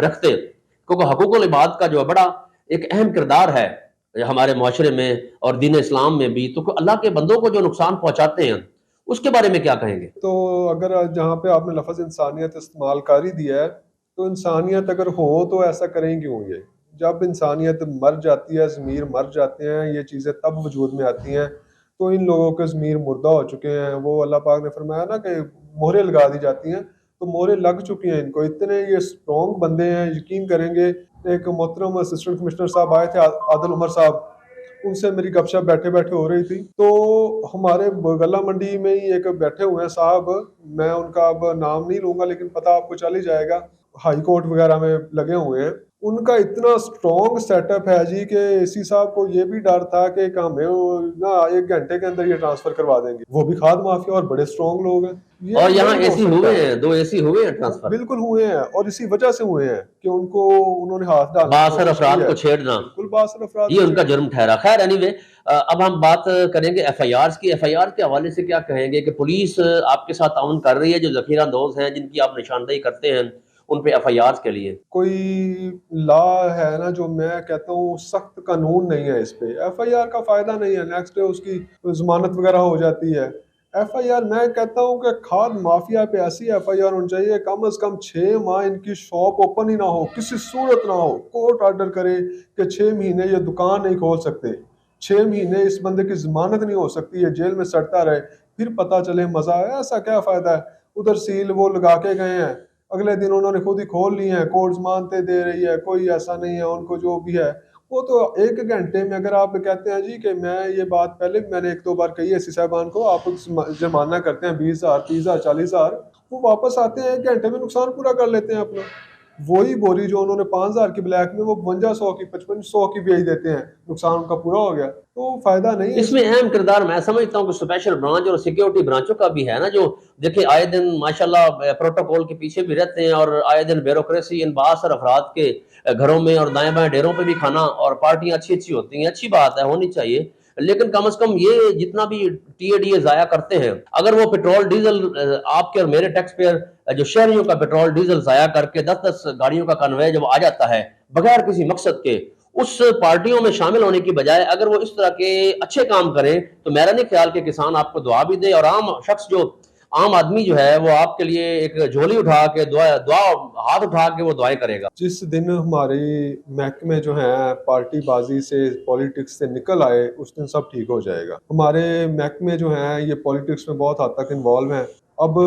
رکھتے ہیں، کیونکہ حقوق العباد کا جو بڑا ایک اہم کردار ہے ہمارے معاشرے میں اور دین اسلام میں بھی، تو اللہ کے بندوں کو جو نقصان پہنچاتے ہیں اس کے بارے میں کیا کہیں گے؟ تو اگر جہاں پہ آپ نے لفظ انسانیت استعمال کر ہی دیا ہے، تو انسانیت اگر ہو تو ایسا کریں کیوں؟ یہ جب انسانیت مر جاتی ہے، ضمیر مر جاتے ہیں، یہ چیزیں تب وجود میں آتی ہیں، تو ان لوگوں کے ضمیر مردہ ہو چکے ہیں، وہ اللہ پاک نے فرمایا نا کہ مہریں لگا دی جاتی ہیں، تو مہریں لگ چکی ہیں ان کو، اتنے یہ اسٹرانگ بندے ہیں، یقین کریں گے۔ ایک محترم اسسٹنٹ کمشنر صاحب آئے تھے، عادل عمر صاحب، ان سے میری گپ شپ بیٹھے بیٹھے ہو رہی تھی، تو ہمارے غلہ منڈی میں ہی ایک بیٹھے ہوئے ہیں صاحب، میں ان کا اب نام نہیں لوں گا لیکن پتہ آپ کو چل ہی جائے گا، ہائی کورٹ وغیرہ میں لگے ہوئے ہیں۔ ان کا اتنا اسٹرانگ سیٹ اپ ہے جی کہ اے سی صاحب کو یہ بھی ڈر تھا کہ ہمیں نا 1 گھنٹے کے اندر یہ ٹرانسفر کروا دیں گے، وہ بھی کھاد مافیا اور بڑے اسٹرانگ لوگ ہیں۔ یہ اور یہاں نہیں اے ہو سی سکتا ہوئے ہے۔ ہیں، 2 AC ہوئے ہیں ٹرانسفر، بالکل ہوئے ہیں، اور اسی وجہ سے ہوئے ہیں کہ انہوں نے ہاتھ ڈالنے کی بااثر کوشش کی افراد ہے۔ کو چھیڑنا، بالکل بااثر افراد یہ کو ان کا چھیڑنا۔ جرم ٹھہرا۔ خیر اینی وے، اب ہم بات کریں گے ایف آئی آرز کی۔ ایف آئی آر کے حوالے سے کیا کہیں گے کہ پولیس آپ کے ساتھ تعاون کر رہی ہے؟ جو ذخیرہ اندوز ہیں جن کی آپ نشاندہی کرتے ہیں ان پہ ایف آئی آرز کے لیے کوئی لا ہے نا جو میں کہتا ہوں سخت قانون نہیں ہے اس پہ، ایف آئی آر کا فائدہ نہیں ہے، نیکسٹ ڈے اس کی ضمانت وغیرہ ہو جاتی ہے۔ ایف آئی آر میں کہتا ہوں کہ کھاد مافیا پہ ایسی ایف آئی آر ہونی چاہیے کم از کم 6 ماہ ان کی شاپ اوپن ہی نہ ہو، کسی صورت نہ ہو، کورٹ آرڈر کرے کہ 6 مہینے یہ دکان نہیں کھول سکتے، 6 مہینے اس بندے کی ضمانت نہیں ہو سکتی، یہ جیل میں سڑتا رہے، پھر پتہ چلے مزہ ہے۔ ایسا کیا فائدہ ہے؟ ادھر سیل وہ لگا کے گئے ہیں، اگلے دن انہوں نے خود ہی کھول لی ہیں، کورٹ ضمانتیں دے رہی ہے، کوئی ایسا نہیں ہے، ان کو جو بھی ہے وہ تو 1 گھنٹے میں۔ اگر آپ کہتے ہیں جی کہ میں یہ بات پہلے بھی میں نے 1-2 بار کہی ہے سی صاحبان کو، آپ جرمانہ کرتے ہیں 20,000 30,000 40,000، وہ واپس آتے ہیں 1 گھنٹے میں نقصان پورا کر لیتے ہیں اپنا۔ وہی بوری جو انہوں نے 5,000 کی بلیک میں وہ 5200 کی 5500 کی بیچ دیتے ہیں، نقصان ان کا پورا ہو گیا، تو فائدہ نہیں ہے اس میں اہم کردار میں سمجھتا ہوں کہ اسپیشل برانچ اور سیکیورٹی برانچوں کا بھی ہے نا، جو دیکھیں آئے دن ماشاءاللہ پروٹوکول کے پیچھے بھی رہتے ہیں، اور آئے دن بیوروکریسی ان بااثر افراد کے گھروں میں اور دائیں بائیں ڈیروں پہ بھی کھانا، اور پارٹیاں اچھی ہوتی ہیں، اچھی بات ہے، ہونی چاہیے، لیکن کم از کم یہ جتنا بھی ٹی اے ڈی اے ضائع کرتے ہیں، اگر وہ پیٹرول ڈیزل آپ کے اور میرے ٹیکس پیئر جو شہریوں کا پیٹرول ڈیزل ضائع کر کے 10 گاڑیوں کا کنوے جب آ جاتا ہے بغیر کسی مقصد کے، اس پارٹیوں میں شامل ہونے کی بجائے اگر وہ اس طرح کے اچھے کام کریں، تو میرا نہیں خیال کہ کسان آپ کو دعا بھی دے، اور عام شخص جو عام آدمی جو ہے وہ آپ کے لیے ایک جھولی اٹھا کے دعا ہاتھ اٹھا کے وہ دعائیں کرے گا۔ جس دن ہماری محکمے جو ہیں پارٹی بازی سے پولیٹکس سے نکل آئے اس دن سب ٹھیک ہو جائے گا۔ ہمارے محکمے جو ہیں یہ پولیٹکس میں بہت حد تک انوالو ہیں۔ اب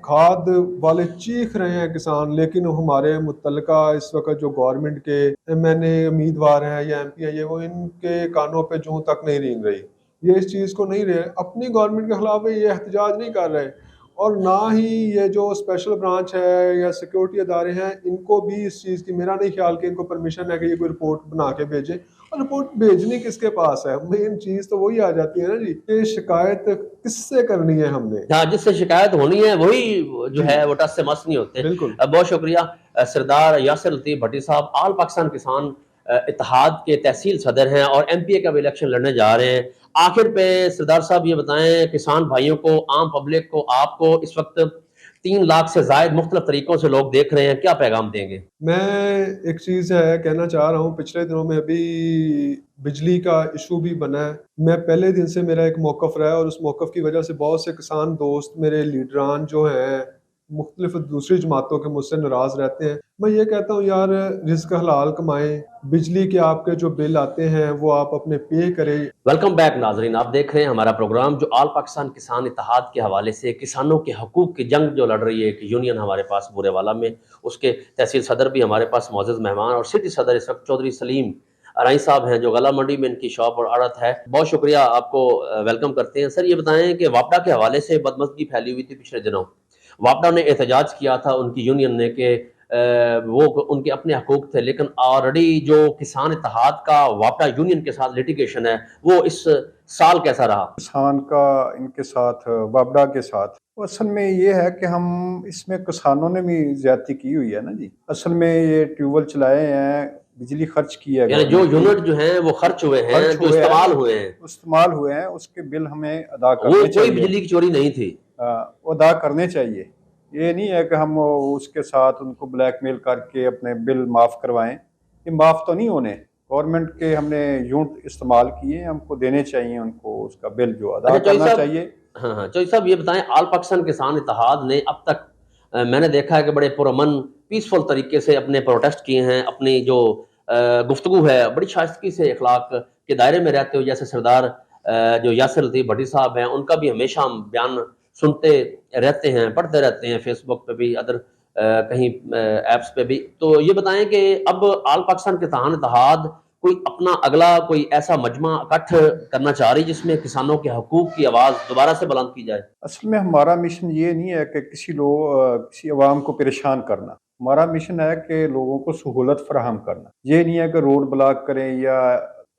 کھاد والے چیخ رہے ہیں کسان، لیکن ہمارے متعلقہ اس وقت جو گورنمنٹ کے ایم این اے امیدوار ہیں یا ایم پی ہیں، وہ ان کے کانوں پہ جوں تک نہیں رینگ رہی، یہ اس چیز کو نہیں رہے، اپنی گورنمنٹ کے خلاف یہ احتجاج نہیں کر رہے، اور نہ ہی یہ جو اسپیشل برانچ ہے یا سیکیورٹی ادارے ہیں ان کو بھی اس چیز کی، میرا نہیں خیال کہ ان کو پرمیشن ہے کہ یہ کوئی رپورٹ بنا کے بھیجیں، اور رپورٹ بھیجنی کس کے پاس ہے؟ مین چیز تو وہی آ جاتی ہے نا جی کہ شکایت کس سے کرنی ہے ہم نے۔ ہاں، جس سے شکایت ہونی ہے وہی جو جی ہے وہ ٹس سے مس نہیں ہوتے۔ بالکل۔ بہت شکریہ سردار یاسر لطیف بھٹی صاحب، آل پاکستان کسان اتحاد کے تحصیل صدر ہیں اور ایم پی اے کا بھی الیکشن لڑنے جا رہے ہیں۔ آخر پہ سردار صاحب یہ بتائیں کسان بھائیوں کو، عام پبلک کو، آپ کو اس وقت 3 لاکھ سے زائد مختلف طریقوں سے لوگ دیکھ رہے ہیں، کیا پیغام دیں گے؟ میں ایک چیز ہے کہنا چاہ رہا ہوں، پچھلے دنوں میں ابھی بجلی کا ایشو بھی بنا ہے، میں پہلے دن سے میرا ایک موقف رہا ہے، اور اس موقف کی وجہ سے بہت سے کسان دوست میرے لیڈران جو ہیں مختلف دوسری جماعتوں کے مجھ سے ناراض رہتے ہیں۔ میں یہ کہتا ہوں یار رزق حلال کمائیں، بجلی کے آپ کے جو بل آتے ہیں وہ آپ اپنے پے کریں۔ ویلکم بیک ناظرین، آپ دیکھ رہے ہیں ہمارا پروگرام جو آل پاکستان کسان اتحاد کے حوالے سے کسانوں کے حقوق کی جنگ جو لڑ رہی ہے، ایک یونین ہمارے پاس بورے والا میں، اس کے تحصیل صدر بھی ہمارے پاس معزز مہمان، اور سٹی صدر اس وقت چودھری سلیم رائی صاحب ہیں جو غلہ منڈی میں ان کی شاپ اور آڑت ہے۔ بہت شکریہ، آپ کو ویلکم کرتے ہیں۔ سر یہ بتائیں کہ واپڈا کے حوالے سے بدمزگی پھیلی ہوئی تھی پچھلے دنوں، واپڈا نے احتجاج کیا تھا ان کی یونین نے کہ وہ ان کے اپنے حقوق تھے، لیکن آلریڈی جو کسان اتحاد کا واپڈا یونین کے ساتھ لیٹیگیشن ہے وہ اس سال کیسا رہا؟ کسان کا ان کے ساتھ واپڈا کے ساتھ اصل میں یہ ہے کہ ہم اس میں کسانوں نے بھی زیادتی کی ہوئی ہے نا جی۔ اصل میں یہ ٹیوب ویل چلائے ہیں، بجلی خرچ کی ہے، یعنی جو یونٹ جو ہیں وہ خرچ ہوئے ہیں، جو استعمال ہوئے ہیں اس کے بل ہمیں ادا وہ کرنے کوئی چاہیے، بجلی کی چوری نہیں تھی، وہ ادا کرنے چاہیے۔ یہ نہیں ہے کہ ہم اس کے ساتھ ان کو بلیک میل کر کے اپنے بل معاف کروائیں، یہ معاف تو نہیں ہونے، گورنمنٹ کے ہم نے یونٹ استعمال کیے، ہم کو دینے چاہیے ان کو اس کا بل جو ادا اچھا چوئی کرنا صاحب، چاہیے۔ ہاں چوئی صاحب یہ بتائیں، آل پاکستان کسان اتحاد نے اب تک میں نے دیکھا ہے کہ بڑے پرامن پیسفل طریقے سے اپنے پروٹیسٹ کیے ہیں، اپنی جو گفتگو ہے بڑی شائستگی سے اخلاق کے دائرے میں رہتے ہوئے، جیسے سردار جو یاسر لطیف بھٹی صاحب ہیں، ان کا بھی ہمیشہ ہم بیان سنتے رہتے ہیں، پڑھتے رہتے ہیں فیس بک پہ بھی، ادر کہیں ایپس پہ بھی۔ تو یہ بتائیں کہ اب آل پاکستان کسان اتحاد کوئی اپنا اگلا کوئی ایسا مجمع اکٹھ کرنا چاہ رہی جس میں کسانوں کے حقوق کی آواز دوبارہ سے بلند کی جائے؟ اصل میں ہمارا مشن یہ نہیں ہے کہ کسی عوام کو پریشان کرنا، ہمارا مشن ہے کہ لوگوں کو سہولت فراہم کرنا، یہ نہیں ہے کہ روڈ بلاک کریں یا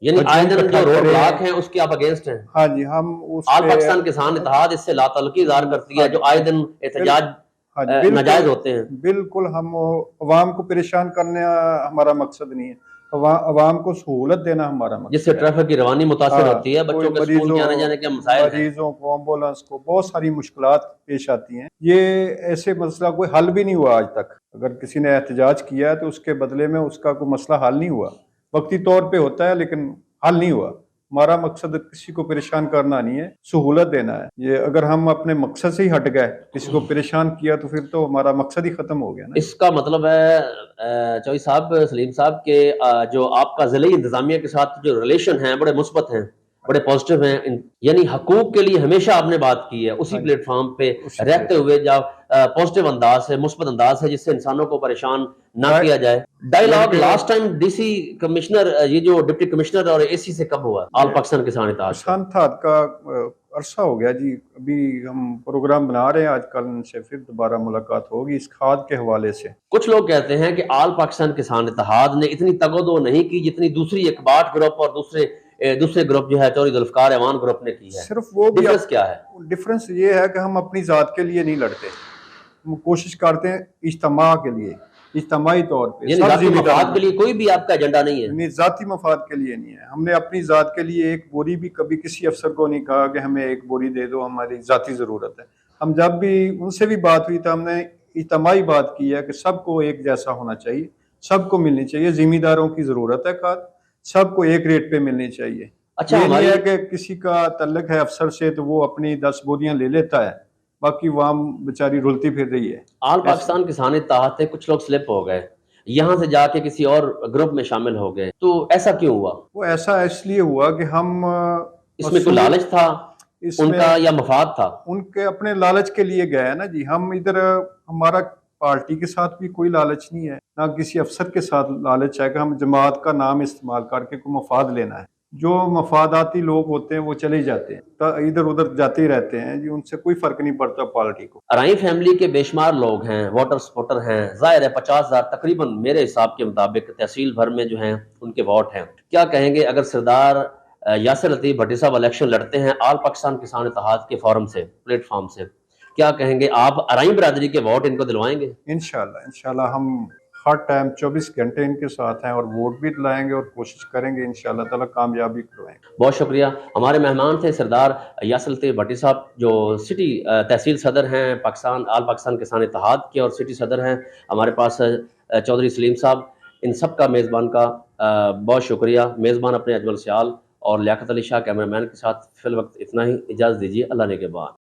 یعنی آئے ہجوم دن اکٹھا جو روڈ کریں۔ بلاک ہیں اس کے آپ اگینسٹ ہیں؟ ہاں جی، ہم اس آل پہ پاکستان کسان اتحاد اس سے لا تعلقی اظہار کرتی ہے جو آئے دن احتجاج ہاں جی، ناجائز ہوتے ہیں۔ بالکل ہم عوام کو پریشان کرنا ہمارا مقصد نہیں ہے، عوام کو سہولت دینا ہمارا جس سے مقصد ہے۔ ٹریفک کی روانی متاثر ہاں، ہوتی ہے، کوئی بچوں کے اسکول کے آنے جانے کے مسائل ہیں۔ مریضوں کو، ایمبولینس کو بہت ساری مشکلات پیش آتی ہیں، یہ ایسے مسئلہ کوئی حل بھی نہیں ہوا آج تک۔ اگر کسی نے احتجاج کیا ہے تو اس کے بدلے میں اس کا کوئی مسئلہ حل نہیں ہوا، وقتی طور پہ ہوتا ہے لیکن حل نہیں ہوا۔ ہمارا مقصد کسی کو پریشان کرنا نہیں ہے، سہولت دینا ہے۔ یہ اگر ہم اپنے مقصد سے ہی ہٹ گئے، کسی کو پریشان کیا تو پھر تو ہمارا مقصد ہی ختم ہو گیا نا۔ اس کا مطلب ہے چوئی صاحب، سلیم صاحب، کہ جو آپ کا ضلعی انتظامیہ کے ساتھ جو ریلیشن ہیں بڑے مثبت ہیں، بڑے پازیٹیو ہیں، یعنی حقوق کے لیے ہمیشہ آپ نے بات کی ہے اسی پلیٹ فارم پہ رہتے ہوئے، جب پازیٹیو انداز ہے، مثبت انداز ہے، جس سے انسانوں کو پریشان نہ کیا جائے۔ Dialogue last time D C commissioner, یہ جو ڈپٹی کمشنر اور اے سی سے کب ہوا آل پاکستان کسان اتحاد کا؟ کسان اتحاد کا عرصہ ہو گیا جی، ابھی ہم پروگرام بنا رہے ہیں، آج کل ان سے پھر دوبارہ ملاقات ہوگی اس کھاد کے حوالے سے۔ کچھ لوگ کہتے ہیں کہ آل پاکستان کسان اتحاد نے اتنی تگودو نہیں کی جتنی دوسری اکباٹ گروپ اور دوسرے گروپ جو ہے چوری ذوالفقار ایوان گروپ نے کی ہے۔ صرف وہ بھی ڈفرنس کیا ہے؟ ڈفرنس یہ ہے کہ ہم اپنی ذات کے لیے نہیں لڑتے، ہم کوشش کرتے ہیں اجتماع کے لیے، اجتماعی طور پہ یعنی سب ذاتی ذمہ دار مفاد کے لیے کوئی بھی آپ کا ایجنڈا نہیں ہے؟ نہیں، ذاتی مفاد کے لیے نہیں ہے۔ ہم نے اپنی ذات کے لیے ایک بوری بھی کبھی کسی افسر کو نہیں کہا کہ ہمیں ایک بوری دے دو، ہماری ذاتی ضرورت ہے۔ ہم جب بھی ان سے بھی بات ہوئی تو ہم نے اجتماعی بات کی ہے کہ سب کو ایک جیسا ہونا چاہیے، سب کو ملنی چاہیے، ذمہ داروں کی ضرورت ہے کھاد، سب کو ایک ریٹ پہ ملنی چاہیے۔ اچھا، یہ نہیں ہماری ہے کہ کسی کا تعلق ہے افسر سے تو وہ اپنی 10 بوریاں لے لیتا ہے، باقی عوام بیچاری رلتی پھر رہی ہے۔ آل پاکستان کسان اتحاد سے کچھ لوگ سلپ ہو گئے، یہاں سے جا کے کسی اور گروپ میں شامل ہو گئے، تو ایسا کیوں ہوا؟ وہ ایسا اس لیے ہوا کہ ہم اس میں کوئی لالچ تھا اس ان میں کا یا مفاد تھا؟ ان کے اپنے لالچ کے لیے گئے ہیں نا جی۔ ہم ادھر ہمارا پارٹی کے ساتھ بھی کوئی لالچ نہیں ہے، نہ کسی افسر کے ساتھ لالچ ہے کہ ہم جماعت کا نام استعمال کر کے کوئی مفاد لینا ہے۔ جو مفاداتی لوگ ہوتے ہیں وہ چلے جاتے ہیں، ادھر ادھر جاتے ہی رہتے ہیں جی، ان سے کوئی فرق نہیں پڑتا پارٹی کو۔ ارائیں فیملی کے بے شمار لوگ ہیں، ووٹر سپورٹر ہیں، ظاہر ہے 50,000 تقریباً میرے حساب کے مطابق تحصیل بھر میں جو ہیں ان کے ووٹ ہیں۔ کیا کہیں گے اگر سردار یاسر لطیف بھٹی صاحب الیکشن لڑتے ہیں آل پاکستان کسان اتحاد کے فورم سے، پلیٹ فارم سے، کیا کہیں گے آپ ارائیں برادری کے ووٹ ان کو دلوائیں گے؟ انشاءاللہ ہم ہر ٹائم 24 گھنٹے ان کے ساتھ ہیں اور ووٹ بھی دلائیں گے اور کوشش کریں گے انشاءاللہ تعالیٰ کامیابی کروائیں گے۔ بہت شکریہ۔ ہمارے مہمان تھے سردار یاسر لطیف بھٹی صاحب، جو سٹی تحصیل صدر ہیں آل پاکستان کسان اتحاد کے اور سٹی صدر ہیں۔ ہمارے پاس چودھری سلیم صاحب، ان سب کا میزبان کا بہت شکریہ۔ میزبان اپنے اجمل سیال اور لیاقت علی شاہ کیمرہ مین کے ساتھ فی الوقت اتنا ہی، اجازت دیجیے، اللہ نے کے بعد۔